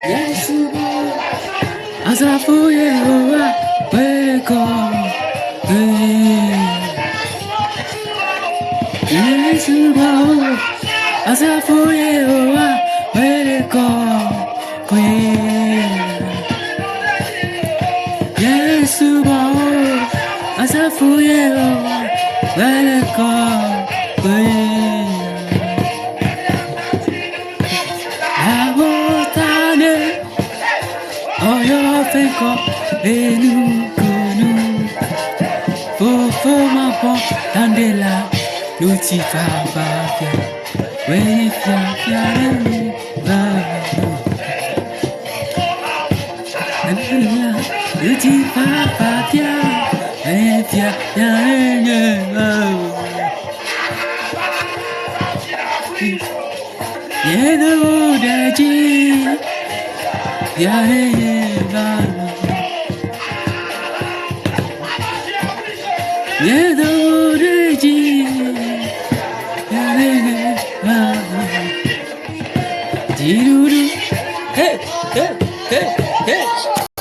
Yes, as I for you, where go? Yes, as I for you, where go? Yes, as I for you, where go? Oh, your finger, enu kunu. For my pop, Dandela, Lucifer, Bavia. When if you're Lucifer, Bavia. When if you're the road, hey, hey, hey, hey.